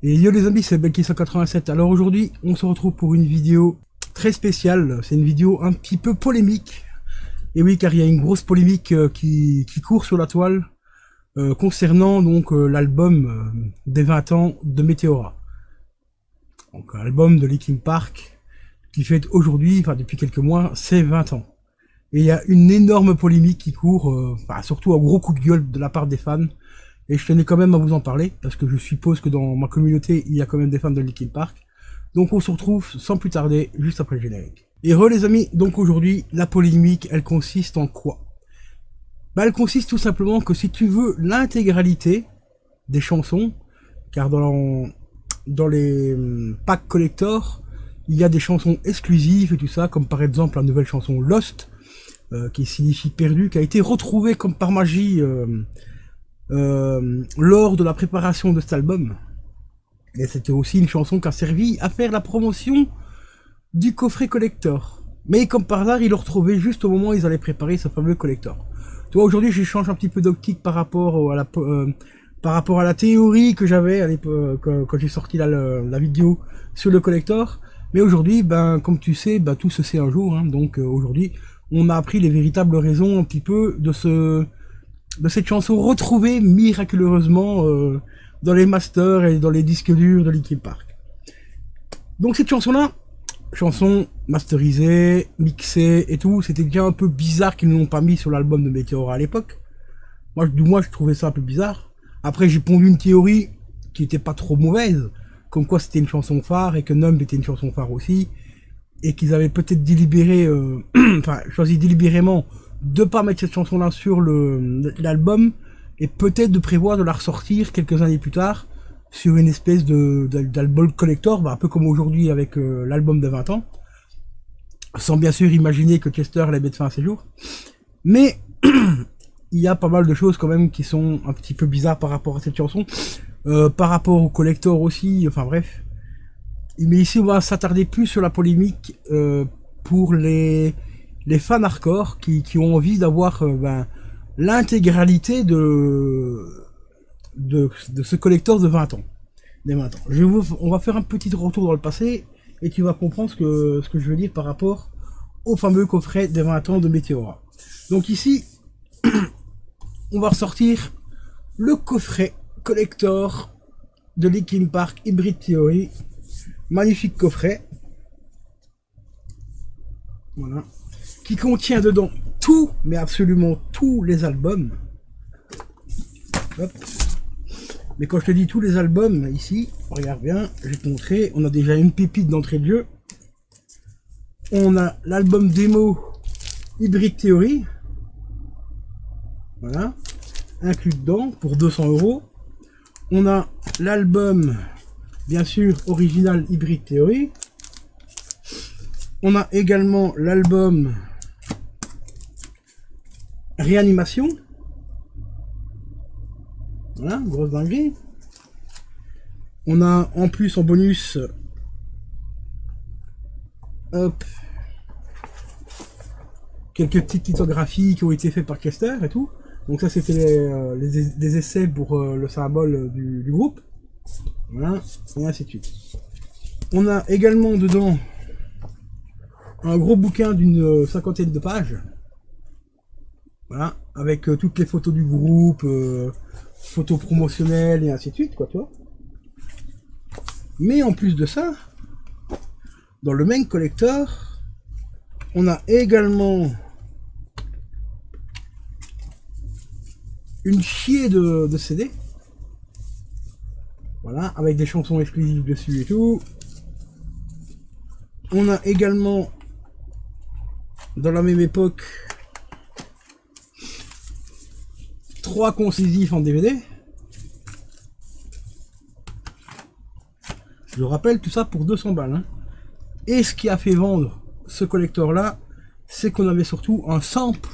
Et yo les amis, c'est Belki187. Alors aujourd'hui, on se retrouve pour une vidéo très spéciale. C'est une vidéo un petit peu polémique. Et oui, car il y a une grosse polémique qui court sur la toile concernant donc l'album des 20 ans de Meteora. Donc un album de Linkin Park qui fête aujourd'hui, enfin depuis quelques mois, ses 20 ans. Et il y a une énorme polémique qui court, surtout un gros coup de gueule de la part des fans. Et je tenais quand même à vous en parler, parce que je suppose que dans ma communauté, il y a quand même des fans de Linkin Park. Donc on se retrouve sans plus tarder, juste après le générique. Et les amis, donc aujourd'hui, la polémique, elle consiste en quoi? Elle consiste tout simplement que si tu veux l'intégralité des chansons, car dans les packs collector, il y a des chansons exclusives et tout ça, comme par exemple la nouvelle chanson Lost, qui signifie perdu, qui a été retrouvée comme par magie lors de la préparation de cet album. Et c'était aussi une chanson qui a servi à faire la promotion du coffret collector. Mais comme par hasard, ils l'ont retrouvé juste au moment où ils allaient préparer ce fameux collector. Tu vois, aujourd'hui, je change un petit peu d'optique par rapport à la théorie que j'avais à l'époque quand j'ai sorti la vidéo sur le collector. Mais aujourd'hui, comme tu sais, tout se sait un jour. Hein. Donc aujourd'hui, on a appris les véritables raisons un petit peu de cette chanson retrouvée miraculeusement dans les masters et dans les disques durs de Linkin Park. Donc cette chanson-là, chanson masterisée, mixée et tout, c'était déjà un peu bizarre qu'ils ne l'ont pas mis sur l'album de Meteora à l'époque. Moi, je trouvais ça un peu bizarre. Après, j'ai pondu une théorie qui était pas trop mauvaise, comme quoi c'était une chanson phare et que Numb était une chanson phare aussi, et qu'ils avaient peut-être délibéré, choisi délibérément de pas mettre cette chanson-là sur l'album, et peut-être de prévoir de la ressortir quelques années plus tard sur une espèce d'album collector, un peu comme aujourd'hui avec l'album de 20 ans, sans bien sûr imaginer que Chester allait mettre fin à ses jours. Mais il y a pas mal de choses quand même qui sont un petit peu bizarres par rapport à cette chanson, par rapport au collector aussi, enfin bref. Mais ici on va s'attarder plus sur la polémique pour les fans hardcore qui ont envie d'avoir l'intégralité de ce collector de 20 ans. Des 20 ans. On va faire un petit retour dans le passé et tu vas comprendre ce que je veux dire par rapport au fameux coffret des 20 ans de Meteora. Donc ici, on va ressortir le coffret collector de Linkin Park Hybrid Theory. Magnifique coffret. Voilà. Qui contient dedans tout, mais absolument tous les albums. Hop. Mais quand je te dis tous les albums, ici, regarde bien, je vais te montrer, on a déjà une pépite d'entrée de jeu. On a l'album démo Hybrid Theory. Voilà. Inclus dedans pour 200 €. On a l'album, bien sûr, original Hybrid Theory. On a également l'album Réanimation. Voilà, grosse dinguerie. On a en plus en bonus, hop, quelques petites lithographies qui ont été faites par Chester et tout. Donc ça c'était des essais pour le symbole du groupe. Voilà, et ainsi de suite. On a également dedans un gros bouquin d'une 50aine de pages. Voilà, avec toutes les photos du groupe, photos promotionnelles et ainsi de suite, quoi, tu vois. Mais en plus de ça, dans le main collector, on a également une chier de CD. Voilà, avec des chansons exclusives dessus et tout. On a également, dans la même époque, 3 concisifs en DVD. Je rappelle tout ça pour 200 balles. Hein. Et ce qui a fait vendre ce collector là, c'est qu'on avait surtout un sample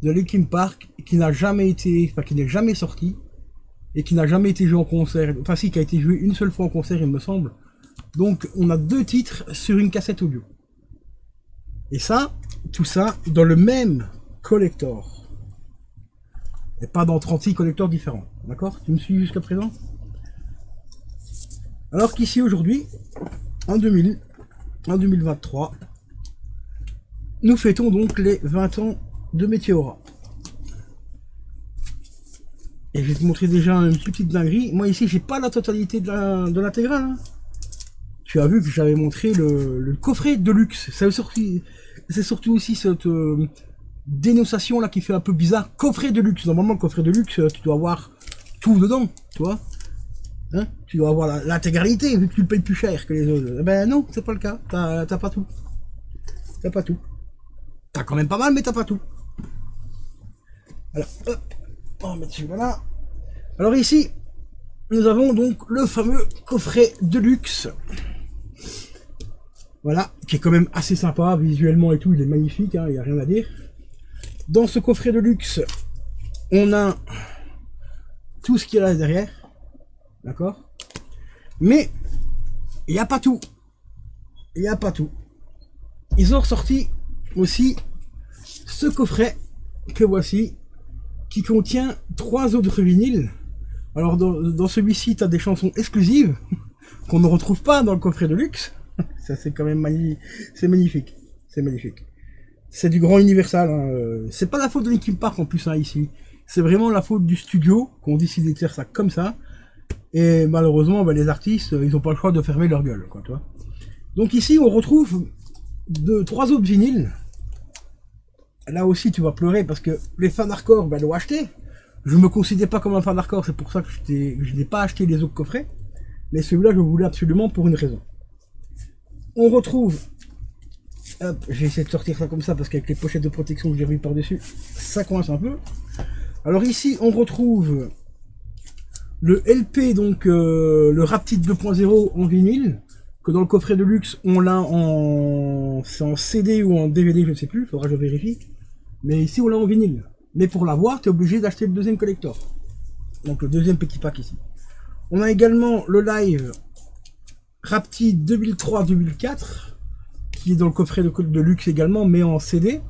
de Linkin Park qui n'a jamais été, qui n'est jamais sorti et qui n'a jamais été joué en concert. Enfin si, qui a été joué une seule fois en concert, il me semble. Donc on a 2 titres sur une cassette audio. Et ça, tout ça dans le même collector. Et pas dans 36 collecteurs différents. D'accord? Tu me suis jusqu'à présent? Alors qu'ici aujourd'hui, en 2023, nous fêtons donc les 20 ans de Meteora. Et je vais te montrer déjà une petite dinguerie. Moi ici, j'ai pas la totalité de l'intégrale. Hein. Tu as vu que j'avais montré le coffret de luxe. C'est surtout aussi cette dénonciation là qui fait un peu bizarre. Coffret de luxe. Normalement, le coffret de luxe, tu dois avoir tout dedans, tu vois. Hein, tu dois avoir l'intégralité vu que tu le payes plus cher que les autres. Eh ben non, c'est pas le cas. T'as pas tout. T'as pas tout. T'as quand même pas mal, mais t'as pas tout. Alors, hop, on va mettre celui-là là. Alors ici, nous avons donc le fameux coffret de luxe. Voilà, qui est quand même assez sympa, visuellement et tout, il est magnifique, hein, il n'y a rien à dire. Dans ce coffret de luxe, on a tout ce qu'il y a là derrière. D'accord? Mais, il n'y a pas tout. Il n'y a pas tout. Ils ont ressorti aussi ce coffret que voici, qui contient 3 autres vinyles. Alors dans celui-ci, tu as des chansons exclusives qu'on ne retrouve pas dans le coffret de luxe. Ça c'est quand même magnifique. C'est magnifique. C'est magnifique. C'est du grand Universal. Hein. C'est pas la faute de Linkin Park en plus hein, ici. C'est vraiment la faute du studio qui ont décidé de faire ça comme ça. Et malheureusement, ben, les artistes, ils n'ont pas le choix de fermer leur gueule. Quoi, toi. Donc ici, on retrouve 3 autres vinyles. Là aussi, tu vas pleurer parce que les fans hardcore ben, l'ont acheté. Je me considère pas comme un fan hardcore, c'est pour ça que je n'ai pas acheté les autres coffrets. Mais celui-là, je voulais absolument pour une raison. On retrouve... Hop, j'ai essayé de sortir ça comme ça parce qu'avec les pochettes de protection que j'ai remis par-dessus, ça coince un peu. Alors ici, on retrouve le LP, donc le Raptide 2.0 en vinyle, que dans le coffret de luxe, on l'a en... c'est en CD ou en DVD, je ne sais plus, faudra que je vérifie. Mais ici, on l'a en vinyle. Mais pour l'avoir, tu es obligé d'acheter le deuxième collector. Donc le deuxième petit pack ici. On a également le live Raptide 2003-2004, qui est dans le coffret de luxe également, mais en CD,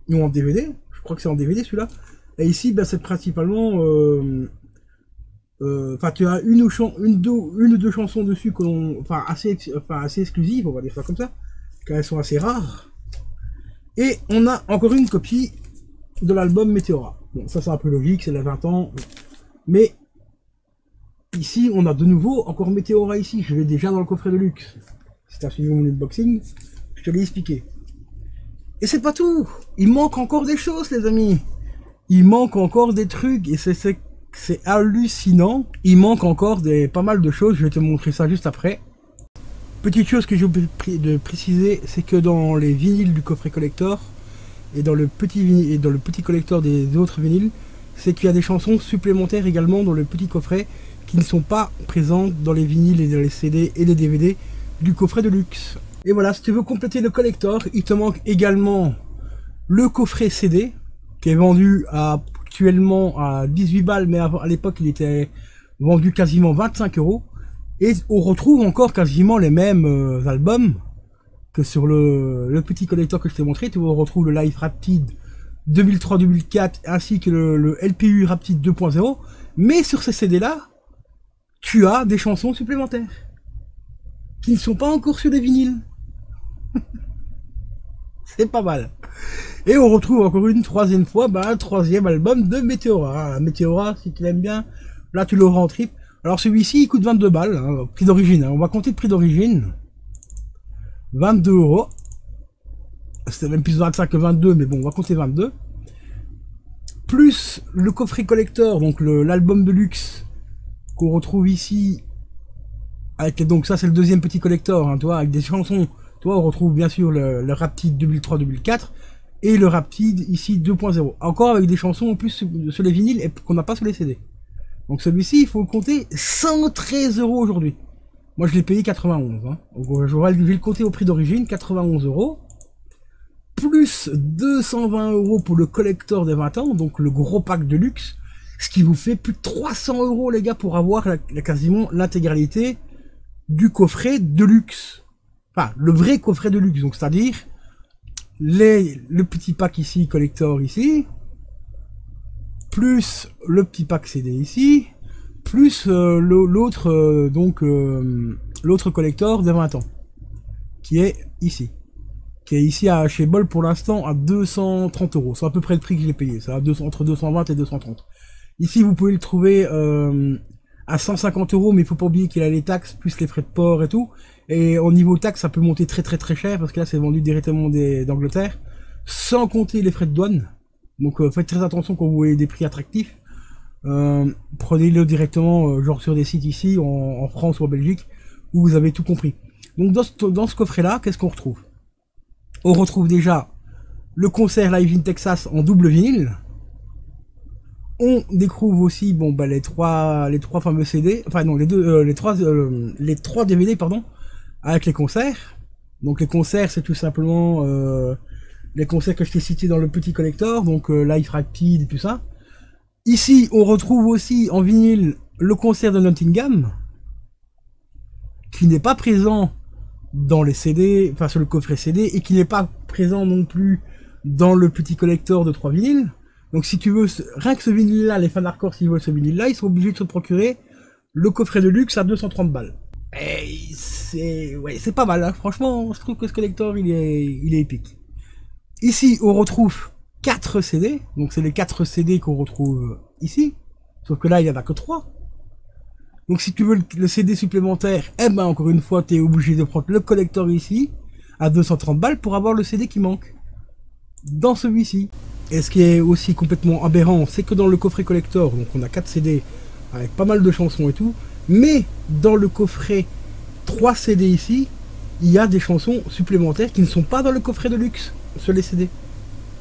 ou en DVD. Je crois que c'est en DVD celui-là. Et ici, ben, c'est principalement... Enfin, tu as une ou deux chansons dessus que l'on... Enfin, assez exclusives, on va dire ça comme ça. Car elles sont assez rares. Et on a encore une copie de l'album Meteora. Bon, ça c'est un peu logique, c'est la 20 ans. Mais ici, on a de nouveau encore Meteora ici. Je vais déjà dans le coffret de luxe. Si tu as suivi mon unboxing, je te l'ai expliqué. Et c'est pas tout. Il manque encore des choses, les amis. Il manque encore des trucs. Et c'est hallucinant. Il manque encore pas mal de choses. Je vais te montrer ça juste après. Petite chose que j'ai oublié de préciser, c'est que dans les vinyles du coffret collector, et dans le petit collector des autres vinyles, c'est qu'il y a des chansons supplémentaires également dans le petit coffret qui ne sont pas présentes dans les vinyles et dans les CD et les DVD du coffret de luxe. Et voilà, si tu veux compléter le collector, il te manque également le coffret CD qui est vendu actuellement à 18 balles, mais à l'époque il était vendu quasiment 25 €. Et on retrouve encore quasiment les mêmes albums que sur le petit collector que je t'ai montré. Tu retrouves le Live Raptide 2003-2004 ainsi que le LPU Raptide 2.0. Mais sur ces CD là, tu as des chansons supplémentaires qui ne sont pas encore sur les vinyles. C'est pas mal. Et on retrouve encore une troisième fois un troisième album de Meteora. Meteora, si tu l'aimes bien, là tu l'auras en trip. Alors celui-ci il coûte 22 balles, hein, prix d'origine. Hein. On va compter le prix d'origine. 22 €. C'était même plus 25 que 22, mais bon, on va compter 22. Plus le coffret collector, donc l'album de luxe qu'on retrouve ici. Donc ça c'est le deuxième petit collector, hein, toi, avec des chansons. Toi on retrouve bien sûr le Raptide 2003-2004 et le Raptide ici 2.0. Encore avec des chansons en plus sur les vinyles et qu'on n'a pas sur les CD. Donc celui-ci il faut le compter 113 € aujourd'hui. Moi je l'ai payé 91. Hein. Donc je vais le compter au prix d'origine, 91 €. Plus 220 € pour le collector des 20 ans, donc le gros pack de luxe. Ce qui vous fait plus de 300 € les gars pour avoir quasiment l'intégralité du coffret de luxe. Enfin, le vrai coffret de luxe, donc c'est-à-dire le petit pack ici, collector ici, plus le petit pack CD ici, plus l'autre l'autre collector de 20 ans, qui est ici. Qui est ici chez Bol pour l'instant à 230 euros. C'est à peu près le prix que j'ai payé. Ça entre 220 et 230. Ici, vous pouvez le trouver à 150 euros, mais il faut pas oublier qu'il a les taxes, plus les frais de port et tout. Et au niveau taxes, ça peut monter très cher, parce que là, c'est vendu directement d'Angleterre, sans compter les frais de douane. Donc faites très attention quand vous voyez des prix attractifs. Prenez-le directement, genre sur des sites ici, en France ou en Belgique, où vous avez tout compris. Donc dans ce coffret-là, qu'est-ce qu'on retrouve? On retrouve déjà le concert Live in Texas en double vinyle. On découvre aussi les trois fameux CD, enfin non les trois DVD pardon, avec les concerts. Donc les concerts, c'est tout simplement les concerts que je t'ai cités dans le petit collector, donc Live Rapid et tout ça. Ici, on retrouve aussi en vinyle le concert de Nottingham, qui n'est pas présent dans les CD, enfin sur le coffret CD, et qui n'est pas présent non plus dans le petit collector de 3 vinyles. Donc si tu veux, rien que ce vinyle là, les fans hardcore s'ils veulent ce vinyle là, ils sont obligés de se procurer le coffret de luxe à 230 balles. Et c'est pas mal, hein. Franchement, je trouve que ce collector il est épique. Ici, on retrouve 4 CD, donc c'est les 4 CD qu'on retrouve ici, sauf que là il y en a que 3. Donc si tu veux le CD supplémentaire, eh ben encore une fois, tu es obligé de prendre le collector ici, à 230 balles, pour avoir le CD qui manque. Dans celui-ci. Et ce qui est aussi complètement aberrant, c'est que dans le coffret collector, donc on a 4 CD, avec pas mal de chansons et tout, mais dans le coffret 3 CD ici, il y a des chansons supplémentaires qui ne sont pas dans le coffret de luxe, sur les CD.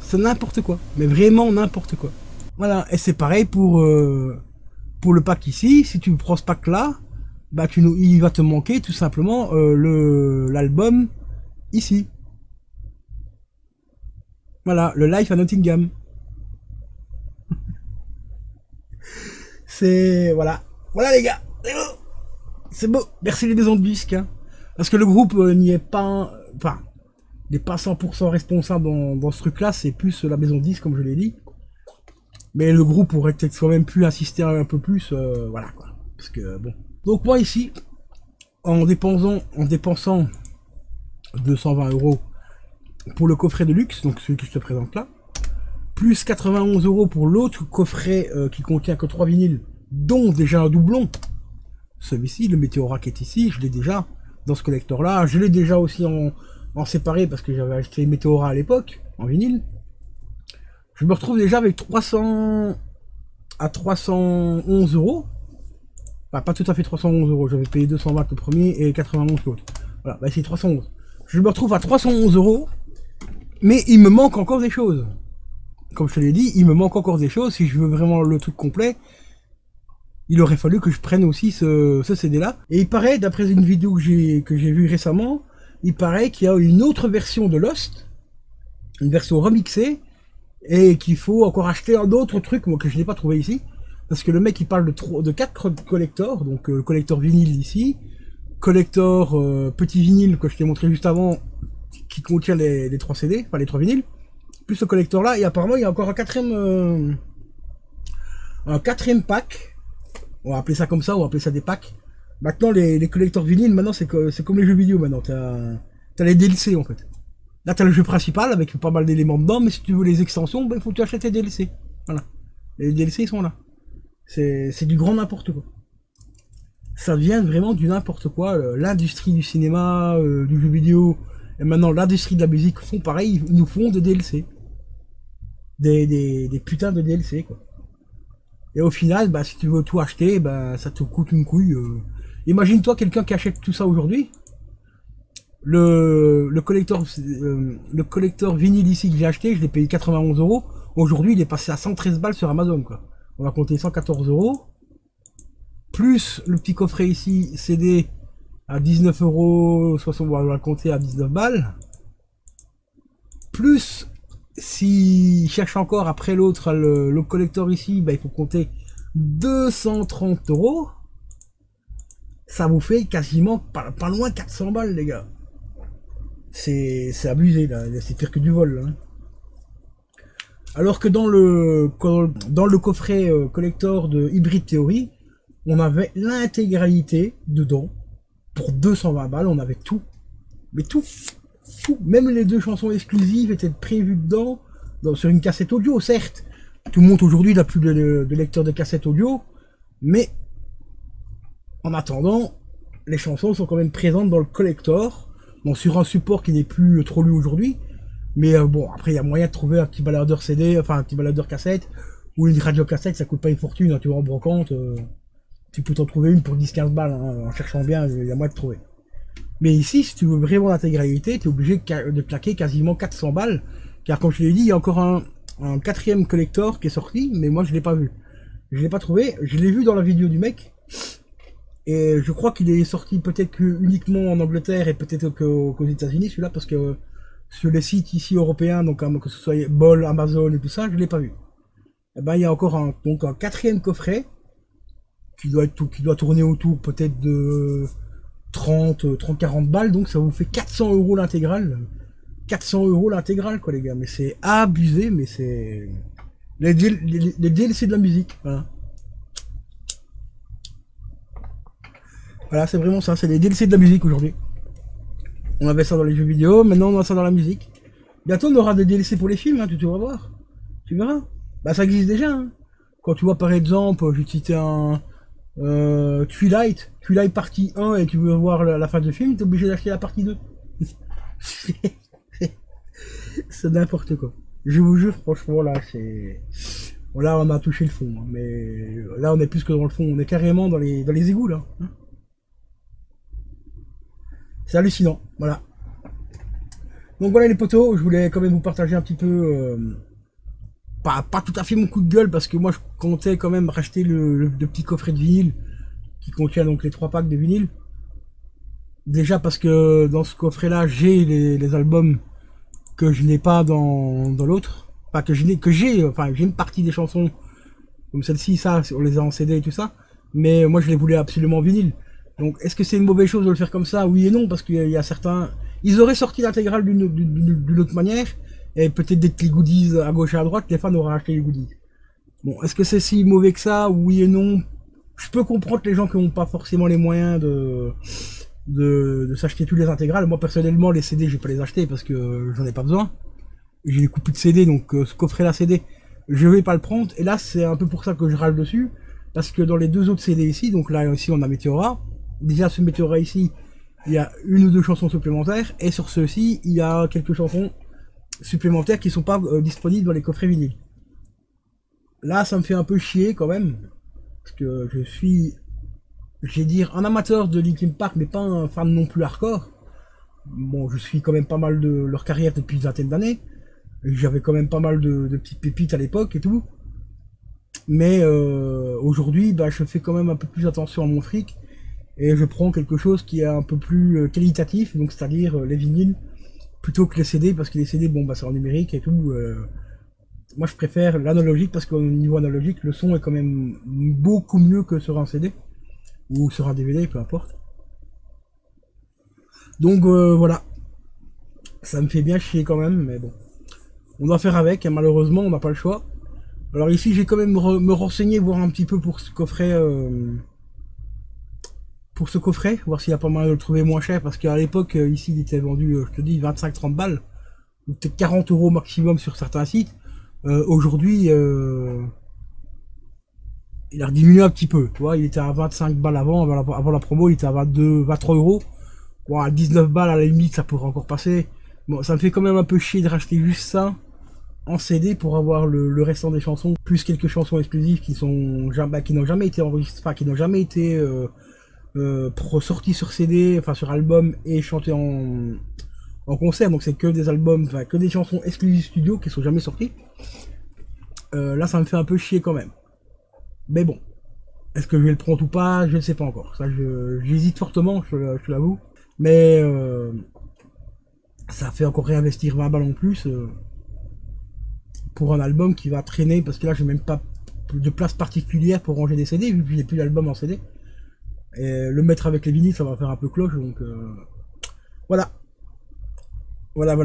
C'est n'importe quoi, mais vraiment n'importe quoi. Voilà, et c'est pareil pour le pack ici. Si tu prends ce pack là, bah il va te manquer tout simplement l'album ici. Voilà, le Live à Nottingham. Voilà les gars, c'est beau. Merci les maisons de disques, hein. Parce que le groupe n'y est pas, enfin, n'est pas 100% responsable dans ce truc-là. C'est plus la maison de disques, comme je l'ai dit. Mais le groupe aurait peut-être quand même pu insister un peu plus, voilà quoi. Parce que bon. Donc moi ici, en dépensant 220 euros pour le coffret de luxe, donc celui que je te présente là, plus 91 euros pour l'autre coffret qui contient que 3 vinyles, dont déjà un doublon. Celui-ci, le Meteora qui est ici, je l'ai déjà dans ce collector là. Je l'ai déjà aussi en séparé parce que j'avais acheté Meteora à l'époque, en vinyle. Je me retrouve déjà avec 311 euros. Enfin, pas tout à fait 311 euros, j'avais payé 220 le premier et 91 l'autre. Voilà, bah c'est 311. Je me retrouve à 311 euros, mais il me manque encore des choses. Comme je te l'ai dit, il me manque encore des choses. Si je veux vraiment le truc complet, il aurait fallu que je prenne aussi ce CD là. Et il paraît, d'après une vidéo que j'ai vue récemment, il paraît qu'il y a une autre version de Lost, une version remixée, et qu'il faut encore acheter un autre truc, moi que je n'ai pas trouvé ici, parce que le mec il parle de 4 collectors, donc collector vinyle ici, collector petit vinyle que je t'ai montré juste avant, qui contient les 3 CD, enfin les 3 vinyles, plus ce collector là, et apparemment il y a encore un quatrième pack, on va appeler ça comme ça, on va appeler ça des packs. Maintenant les collectors vinyles, maintenant c'est comme les jeux vidéo maintenant, t'as les DLC en fait. Là, t'as le jeu principal avec pas mal d'éléments dedans, mais si tu veux les extensions, ben, il faut que tu achètes les DLC. Voilà. Et les DLC, ils sont là. C'est du grand n'importe quoi. Ça devient vraiment du n'importe quoi. L'industrie du cinéma, du jeu vidéo, et maintenant l'industrie de la musique font pareil, ils nous font des DLC. Des putains de DLC, quoi. Et au final, bah, si tu veux tout acheter, bah, ça te coûte une couille. Imagine-toi quelqu'un qui achète tout ça aujourd'hui. Le collector vinyle ici que j'ai acheté, je l'ai payé 91 euros. Aujourd'hui, il est passé à 113 balles sur Amazon, quoi. On va compter 114 euros. Plus le petit coffret ici, CD, à 19 euros, on va le compter à 19 balles. Plus, si cherche encore après l'autre, le collector ici, bah, il faut compter 230 euros. Ça vous fait quasiment pas loin 400 balles, les gars. C'est abusé là, c'est pire que du vol là. Alors que dans le coffret collector de Hybrid Theory, On avait l'intégralité dedans. Pour 220 balles, on avait tout. Mais tout. Tout. Même les 2 chansons exclusives étaient prévues dedans. Sur une cassette audio, certes. Tout le monde aujourd'hui n'a plus de lecteur de cassette audio. Mais en attendant, les chansons sont quand même présentes dans le collector. Bon, sur un support qui n'est plus trop lu aujourd'hui. Mais bon, après, il y a moyen de trouver un petit baladeur CD, enfin un petit baladeur cassette. Ou une radio cassette, ça coûte pas une fortune, hein, tu vois, en brocante. Tu peux t'en trouver une pour 10-15 balles, hein, en cherchant bien, il y a moyen de trouver. Mais ici, si tu veux vraiment l'intégralité, tu es obligé de claquer quasiment 400 balles. Car comme je l'ai dit, il y a encore un 4ème collector qui est sorti, mais moi je l'ai pas vu. Je l'ai pas trouvé, je l'ai vu dans la vidéo du mec. Et je crois qu'il est sorti peut-être uniquement en Angleterre et peut-être qu'aux États-Unis, celui-là, parce que sur les sites ici européens, donc que ce soit Bol, Amazon et tout ça, je l'ai pas vu. Et ben il y a encore un 4ème coffret qui doit tourner autour peut-être de 30-40 balles, donc ça vous fait 400 € l'intégrale. 400 € l'intégrale, quoi, les gars, mais c'est abusé, mais c'est les DLC de la musique, voilà. Voilà, c'est vraiment ça, c'est les DLC de la musique aujourd'hui. On avait ça dans les jeux vidéo, maintenant on a ça dans la musique. Bientôt on aura des DLC pour les films, hein, tu vas voir. Tu verras. Bah ça existe déjà, hein. Quand tu vois par exemple, je vais te citer un Twilight partie 1 et tu veux voir la fin du film, t'es obligé d'acheter la partie 2. C'est n'importe quoi. Je vous jure, franchement, là, c'est... Là, on a touché le fond, hein, mais là, on est plus que dans le fond, on est carrément dans les égouts, là. Hein. C'est hallucinant, voilà. Donc voilà les potos, je voulais quand même vous partager un petit peu... pas tout à fait mon coup de gueule, parce que moi, je comptais quand même racheter le petit coffret de vinyle, qui contient donc les 3 packs de vinyle. Déjà parce que dans ce coffret-là, j'ai les albums que je n'ai pas dans l'autre. Enfin, j'ai une partie des chansons, comme celle-ci, ça, on les a en CD et tout ça. Mais moi, je les voulais absolument en vinyle. Donc, est-ce que c'est une mauvaise chose de le faire comme ça? Oui et non, parce qu'il y a certains... Ils auraient sorti l'intégrale d'une autre manière, et peut-être des petits goodies à gauche et à droite, les fans auraient acheté les goodies. Bon, est-ce que c'est si mauvais que ça? Oui et non. Je peux comprendre les gens qui n'ont pas forcément les moyens de s'acheter tous les intégrales. Moi, personnellement, les CD, je vais pas les acheter parce que j'en ai pas besoin. J'ai des coupes de CD, donc ce coffret-là CD, je vais pas le prendre. Et là, c'est un peu pour ça que je râle dessus. Parce que dans les 2 autres CD ici, donc là aussi on a Meteora. Déjà, ce Meteora ici, il y a 1 ou 2 chansons supplémentaires. Et sur ceux-ci, il y a quelques chansons supplémentaires qui sont pas disponibles dans les coffrets vinyles. Là, ça me fait un peu chier quand même. Parce que je vais dire, un amateur de Linkin Park, mais pas un fan non plus hardcore. Bon, je suis quand même pas mal de leur carrière depuis une vingtaine d'années. J'avais quand même pas mal de petites pépites à l'époque et tout. Mais aujourd'hui, bah, je fais quand même un peu plus attention à mon fric. Et je prends quelque chose qui est un peu plus qualitatif, donc c'est-à-dire les vinyles, plutôt que les CD, parce que les CD, bon, bah, c'est en numérique et tout. Moi, je préfère l'analogique, parce qu'au niveau analogique, le son est quand même beaucoup mieux que sur un CD. Ou sur un DVD, peu importe. Donc voilà. Ça me fait bien chier quand même, mais bon. On doit faire avec, et malheureusement, on n'a pas le choix. Alors ici, j'ai quand même me renseigner, voir un petit peu pour ce coffret... voir s'il y a pas moyen de le trouver moins cher, parce qu'à l'époque, ici, il était vendu, je te dis, 25-30 balles. Ou peut-être 40 € maximum sur certains sites. Aujourd'hui... il a diminué un petit peu, tu vois, il était à 25 balles avant la promo, il était à 23 €. Bon, à 19 balles à la limite, ça pourrait encore passer. Bon, ça me fait quand même un peu chier de racheter juste ça en CD pour avoir le restant des chansons, plus quelques chansons exclusives qui n'ont jamais été enregistrées, enfin, qui n'ont jamais été sorties sur CD, enfin sur album et chantées en concert. Donc c'est que des albums, enfin que des chansons exclusives studio qui sont jamais sorties. Là, ça me fait un peu chier quand même. Mais bon, est-ce que je vais le prendre ou pas? Je ne sais pas encore. Ça, j'hésite fortement, je l'avoue. Mais ça fait encore réinvestir 20 balles en plus pour un album qui va traîner, parce que là, j'ai même pas de place particulière pour ranger des CD, vu que j'ai plus d'album en CD. Et le mettre avec les vinyles, ça va faire un peu cloche, donc voilà. Voilà,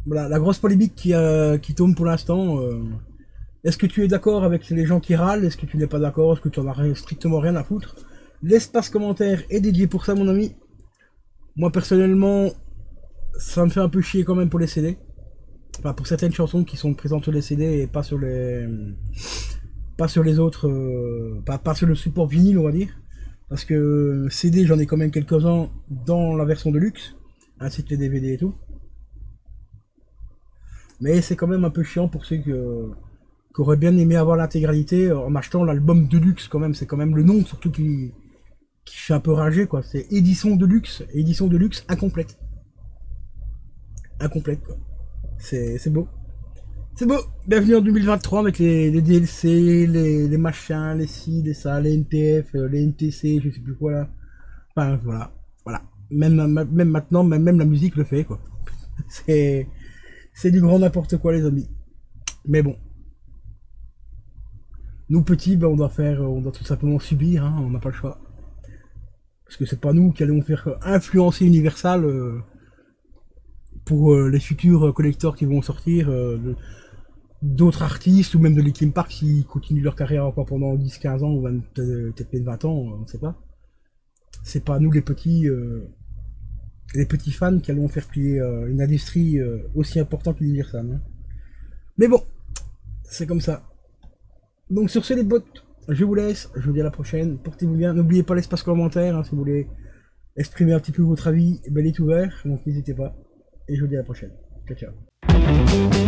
la grosse polémique qui tombe pour l'instant. Est-ce que tu es d'accord avec les gens qui râlent? Est-ce que tu n'es pas d'accord? Est-ce que tu en as strictement rien à foutre? L'espace commentaire est dédié pour ça, mon ami. Moi, personnellement, ça me fait un peu chier quand même pour les CD. Enfin, pour certaines chansons qui sont présentes sur les CD et pas sur les... Pas sur les autres... pas sur le support vinyle, on va dire. Parce que CD, j'en ai quand même quelques-uns dans la version de luxe, ainsi que les DVD et tout. Mais c'est quand même un peu chiant pour ceux qui auraient bien aimé avoir l'intégralité en achetant l'album de luxe quand même. C'est quand même le nom surtout qui fait un peu rager quoi. C'est édition de luxe incomplète. Incomplète quoi. C'est beau. C'est beau. Bienvenue en 2023 avec les DLC, les machins, les ci, les ça, les NTF, les NTC, je sais plus quoi là. Enfin voilà. Voilà. Même maintenant, même la musique le fait quoi. C'est du grand n'importe quoi les amis. Mais bon. Nous petits, ben, on doit tout simplement subir, hein, on n'a pas le choix. Parce que c'est pas nous qui allons faire influencer Universal pour les futurs collecteurs qui vont sortir, d'autres artistes ou même de Linkin Park qui continuent leur carrière encore pendant 10-15 ans ou peut-être même 20 ans, on ne sait pas. C'est pas nous les petits fans qui allons faire plier une industrie aussi importante qu'Universal. Hein. Mais bon, c'est comme ça. Donc sur ce les bots, je vous laisse, je vous dis à la prochaine, portez-vous bien, n'oubliez pas l'espace commentaire, hein, si vous voulez exprimer un petit peu votre avis, ben, il est ouvert, donc n'hésitez pas, et je vous dis à la prochaine. Ciao ciao.